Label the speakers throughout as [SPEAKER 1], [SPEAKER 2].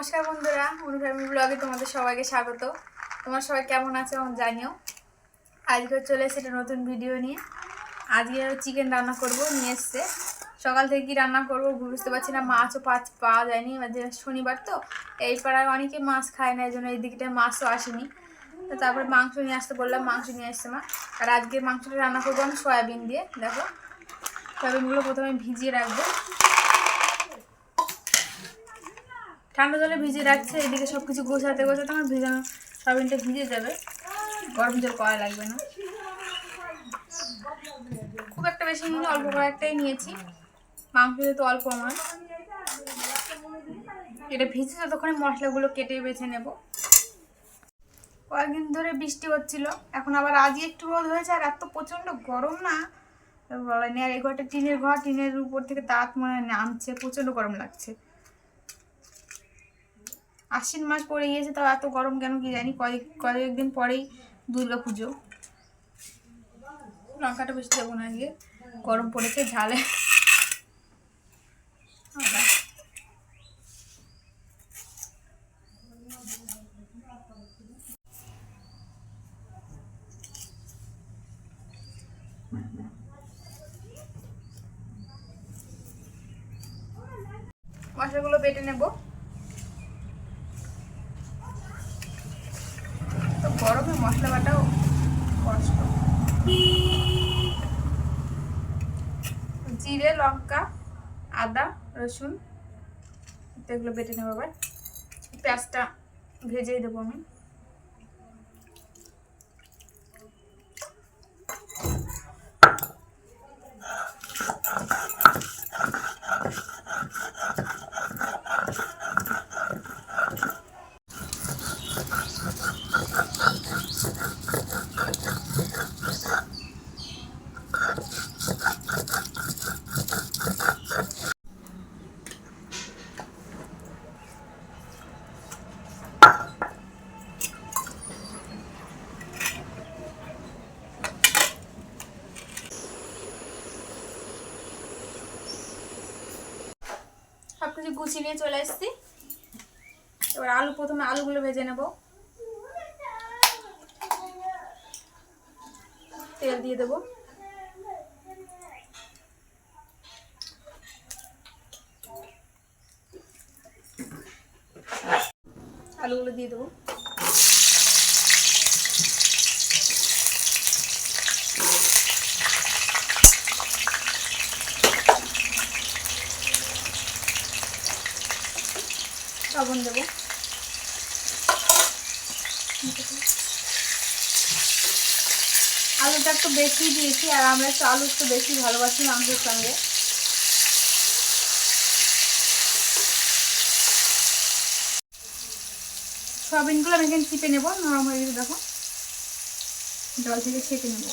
[SPEAKER 1] নমস্কার বন্ধুরা, অনু ফ্যামিলি ব্লগে তোমাদের সবাইকে স্বাগত। তোমরা সবাই কেমন আছো আমাকে জানিও। আজকে চলে এসেছে একটা নতুন ভিডিও নিয়ে। আজকে চিকেন রান্না করব, নিয়ে এসছে। সকাল থেকে কি রান্না করবো বুঝতে পারছি না, মাছও পাওয়া যায়নি। শনিবার তো এই পাড়ায় অনেকে মাছ খায় না, এই জন্য এই দিকটায় মাছও আসেনি। তো তারপরে মাংস নিয়ে আসতে বললাম, মাংস নিয়ে আসছে মা। আর আজকে মাংসটা রান্না করবো আমি সয়াবিন দিয়ে। দেখো, সয়াবিনগুলো প্রথমে ভিজিয়ে রাখবো, ঠান্ডা জলে ভিজিয়ে রাখছে। এদিকে সব কিছু গোছাতে গোছাতে আমার ভিজানো সয়াবিনটা ভিজে যাবে, গরম জল করা লাগবে না। খুব একটা বেশি নিয়ে অল্প কয়েকটাই নিয়েছি, মাংস যেহেতু অল্প আমার। এটা ভিজে ততক্ষণে মশলাগুলো কেটে বেছে নেব। কয়েকদিন ধরে বৃষ্টি হচ্ছিল, এখন আবার আজই একটু রোদ হয়েছে। আর এত প্রচণ্ড গরম না বলা নেই। আর এই ঘরটা টিনের ঘর, টিনের উপর থেকে দাঁত মনে নামছে, প্রচণ্ড গরম লাগছে। আশ্বিন মাস পড়ে গিয়েছে, তাও এত গরম কেন কি জানি। কয়েকদিন পরেই দুর্গা পুজো। লঙ্কাটা বেশি দেবো না, আজকে গরম পড়েছে ঝালে। মশলাগুলো বেটে নেব। তো গরমে মশলা বাটাও কষ্ট। জিরে, লঙ্কা, আদা, রসুন এগুলো বেটে নেবো। আবার পেঁয়াজটা ভেজেই দেবো আমি। সব কিছু গুছিয়ে নিয়ে চলে এসেছি। এবার প্রথমে আলুগুলো ভেজে নেব। তেল দিয়ে দেবো, আলুগুলো দিয়ে দেবো। লবণ দেবো। আলুটা একটু বেশি দিয়েছি, আর আমরা একটু আলু একটু বেশি ভালোবাসি মাংসের সঙ্গে। সয়াবিনগুলো আমি এখানে চিপে নেবো, নরম হয়ে গেছে দেখো, জল থেকে ছেঁকে নেব।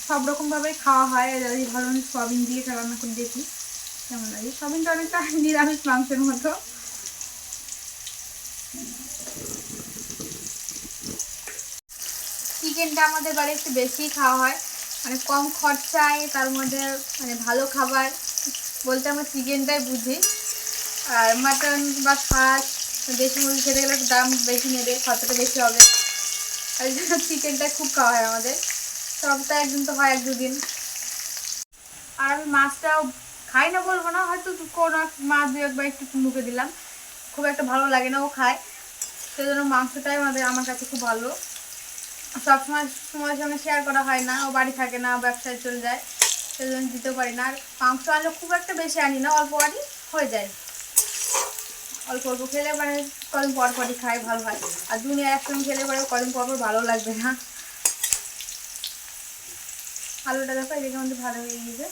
[SPEAKER 1] সব রকমভাবেই খাওয়া হয়, এই ধরনের সয়াবিন দিয়ে রান্না করে দেখি কেমন লাগে। সয়াবিনটা অনেকটা নিরামিষ মাংসের মতো। চিকেনটা আমাদের বাড়ি একটু বেশি খাওয়া হয়, মানে কম খরচায়, তার মধ্যে মানে ভালো খাবার বলতে আমরা চিকেনটাই বুঝি। আর মাটন বা খাস, দেশি মুরগি খেতে গেলে দাম বেশি নেবে, খরচাটা বেশি হবে। আর এই জন্য চিকেনটা খুব খাওয়া হয় আমাদের। সপ্তাহে একদিন তো হয়, 1-2 দিন। আর আমি মাছটাও খাই না বলবো না, হয়তো কোনো মাছ 2-1বার একটু মুখে দিলাম, খুব একটা ভালো লাগে না। ও খায়, সেই জন্য মাংসটাই আমার কাছে খুব ভালো। সবসময় সময়ের সঙ্গে শেয়ার করা হয় না, ও বাড়ি থাকে না, ব্যবসায় চলে যায়, সেই জন্য দিতেও পারি না। আর মাংস আনলে খুব একটা বেশি আনি না, অল্প আনি, হয়ে যায়। অল্প অল্প খেলে মানে কদিন পর পরই খাই, ভালো হয়। আর দুনিয়া একসঙ্গে খেলে পরে কদিন পর পর ভালো লাগবে না। আলুটা দেখো এদিকে আমাদের ভালো হয়ে গিয়েছে।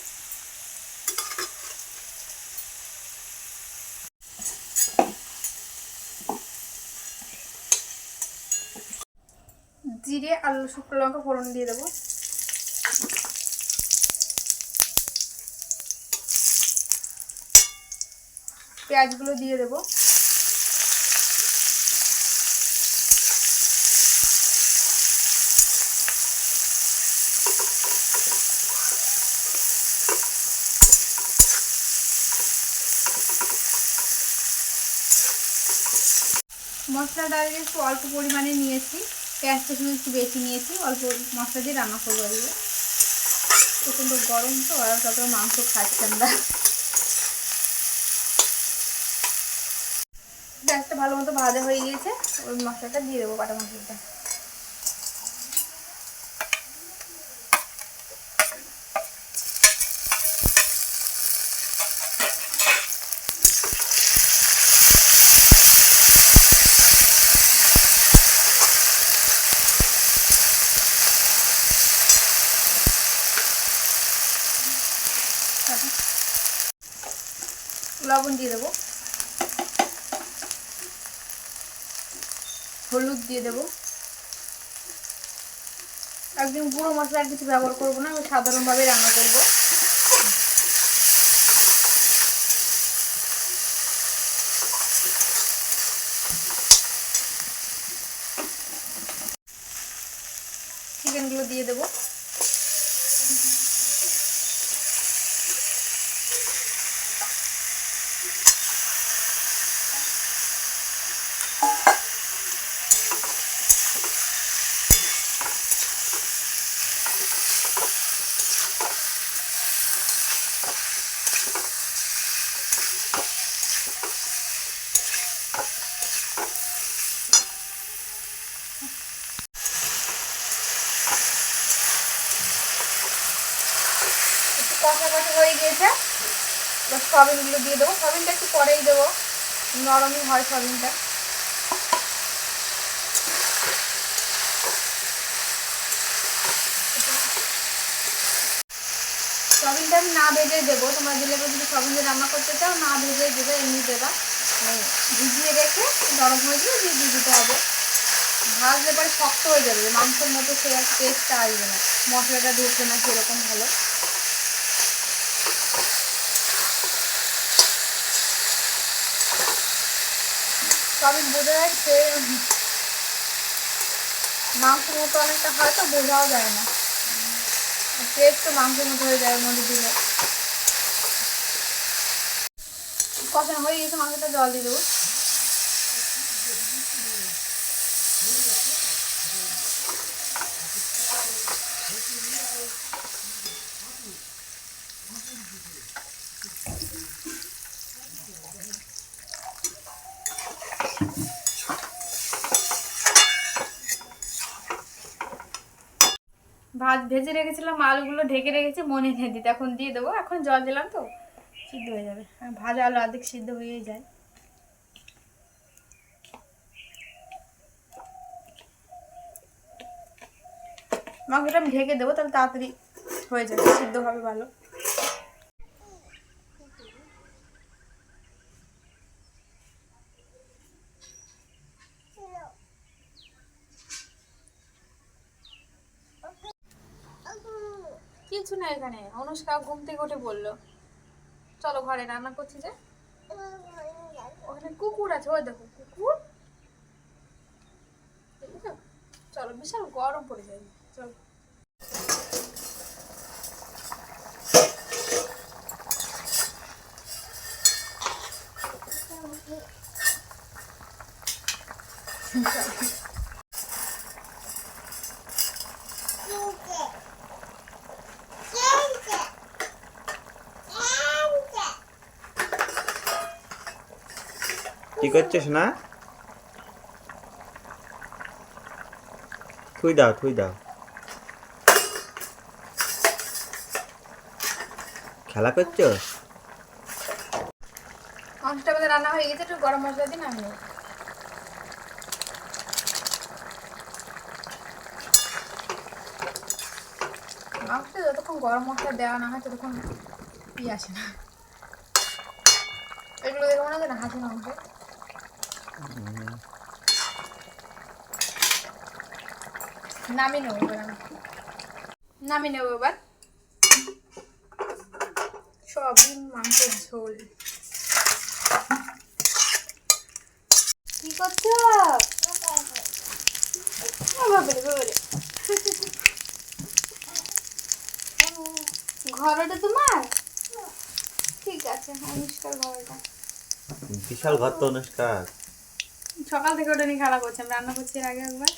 [SPEAKER 1] জিরে, আলু, শুকনো লঙ্কা ফোড়ন দিয়ে দেবো। পেঁয়াজগুলো দিয়ে দেবো। মশলাটা একটু অল্প পরিমাণে নিয়েছি, পেঁয়াজটা শুধু একটু বেশি নিয়েছি, অল্প মশলা দিয়ে রান্না করবো আজকে। প্রচণ্ড গরম তো, আর তারপরে মাংস খাচ্ছি আমরা। পেঁয়াজটা ভালো মতো ভাজা হয়ে গিয়েছে, ওই মশলাটা দিয়ে দেবো, বাটা মশলাটা। লবণ দিয়ে দেবো, হলুদ দিয়ে দেবো। একদম গুঁড়ো মশলা আর কিছু ব্যবহার করবো না, আমি সাধারণভাবে রান্না করবো। চিকেনগুলো দিয়ে দেবো। কষাকষি হয়ে গিয়েছে, এবার সয়াবিনগুলো দিয়ে দেবো। সয়াবিনটা একটু পরেই দেবো, নরমই হয় সয়াবিনটা। সয়াবিনটা আমি না ভেজে দেবো, তোমরা দিলে যদি সয়াবিন দিয়ে রান্না করতে চাও না ভেজে দেবে, এমনি দেবা, ভিজিয়ে রেখে নরম হয়ে গিয়ে দিয়ে দিতে হবে। ভাজলে পরে শক্ত হয়ে যাবে, মাংসের মতো সে আর টেস্টটা আসবে না, মশলাটা ঢুকবে না সেরকম ভালো। সয়াবিন বোঝা যাচ্ছে মাংসের মতো অনেকটা হয়তো বোঝাও যায় না, টেস্ট তো মাংসের মতো হয়ে যায় মধ্যে দিলে। কষানো হয়ে গেছে, মাংসটা জল দিয়ে দেবো। ভাত ভেজে রেখেছিলাম, আলুগুলো ঢেকে রেখেছি, মনে নেই দিতে, এখন দিয়ে দেবো। এখন জল দিলাম তো সিদ্ধ হয়ে যাবে, ভাজা আলু অর্ধেক সিদ্ধ হয়ে যায়। মাংসটা আমি ঢেকে দেবো, তাহলে তাড়াতাড়ি হয়ে যাবে, সিদ্ধ হবে ভালো। কিছু না, এখানে অনুষ্কা ঘুম থেকে উঠে বললো চলো ঘরে রান্না করছি, যে ওখানে কুকুর আছে, ওই দেখো কুকুর, দেখেছো? চলো, বিশাল গরম পড়ে যায়, চলো।
[SPEAKER 2] কি করছিস না? থুই দাও, থুই দাও। খেলা করছো?
[SPEAKER 1] মাংসটা আমাদের রান্না হয়ে গেছে, একটু গরম মশলা দিন আমি মাংসটা যতক্ষণ গরম মশলা দেওয়া না হয় ততক্ষণ আসে না। এগুলো দেখে মনে হয় না হাসি মাংস। নামিয়ে নেবো এবার, নামিয়ে নেবো এবার। সয়াবিন মাংসের ঝোল। কি করছো? ঘরটা তোমার? ঠিক আছে, অনুষ্কার ঘরটা।
[SPEAKER 2] বিশাল ঘর তো অনুষ্কার।
[SPEAKER 1] সকাল থেকে ওটা নিয়ে খেলা করছি, আমি রান্না করছি এর আগে একবার।